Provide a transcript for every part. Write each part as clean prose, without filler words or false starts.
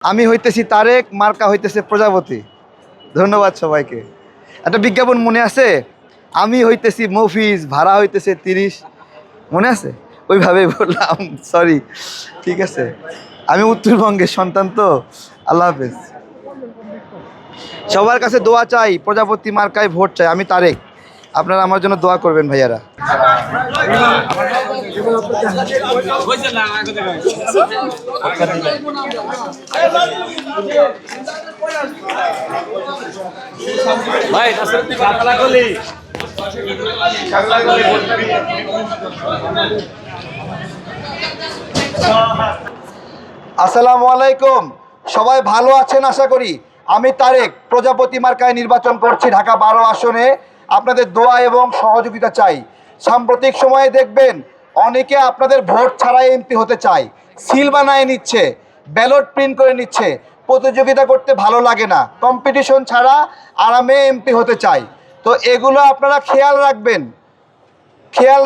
আমি হইতেছি তারেক, মার্কা হইতেছে প্রজাপতি। ধন্যবাদ সবাইকে। একটা বিজ্ঞাপন মনে আছে, আমি হইতেছি মফিজ, ভাড়া হইতেছে 30, মনে আছে? ওইভাবেই বললাম, সরি। ঠিক আছে, আমি উত্তরবঙ্গের সন্তান তো। আল্লাহ হাফেজ। সবার কাছে দোয়া চাই, প্রজাপতি মার্কায় ভোট চাই। আমি তারেক, আপনারা আমার জন্য দোয়া করবেন ভাইয়ারা। আসসালামু আলাইকুম, সবাই ভালো আছেন আশা করি। আমি তারেক, প্রজাপতি মার্কায় নির্বাচন করছি ঢাকা 12 আসনে। আপনাদের দোয়া এবং সহযোগিতা চাই। সাম্প্রতিক সময়ে দেখবেন অনেকে আপনাদের ভোট ছাড়াই এমপি হতে চায়, সিল বানায় নিচ্ছে, ব্যালট প্রিন্ট করে নিচ্ছে। প্রতিযোগিতা করতে ভালো লাগে না, কম্পিটিশন ছাড়া আরামে এমপি হতে চায়। তো এগুলো আপনারা খেয়াল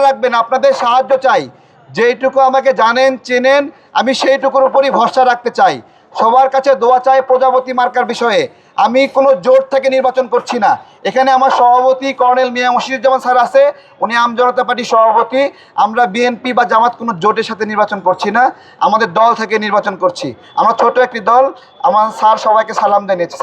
রাখবেন, আপনাদের সাহায্য চাই। যেইটুকু আমাকে জানেন চেনেন, আমি সেইটুকুর উপরই ভরসা রাখতে চাই। সবার কাছে দোয়া চাই প্রজাপতি মার্কার বিষয়ে। আমি কোনো জোট থেকে নির্বাচন করছি না। এখানে আমার সভাপতি কর্নেল মিয়া মশিদুজ্জামান স্যার আছে, উনি আম জনতা পার্টির সভাপতি। আমরা বিএনপি বা জামাত কোনো জোটের সাথে নির্বাচন করছি না, আমাদের দল থেকে নির্বাচন করছি। আমরা ছোট একটি দল। আমার স্যার সবাইকে সালাম জানিয়েছে।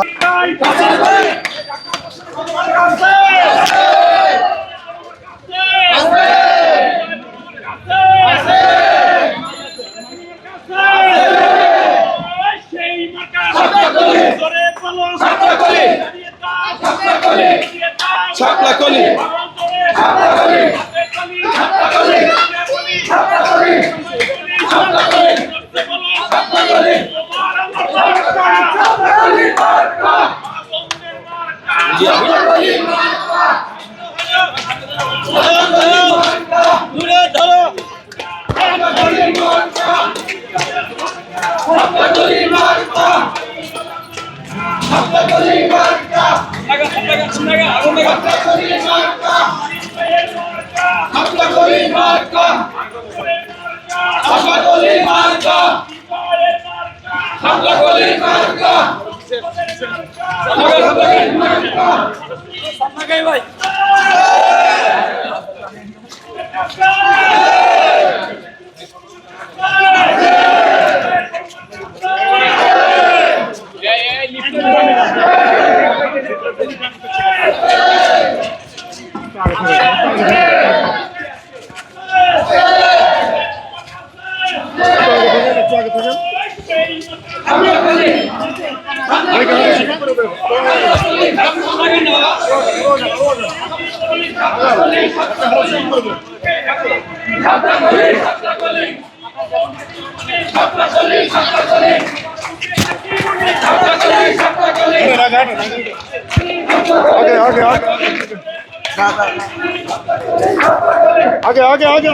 आगे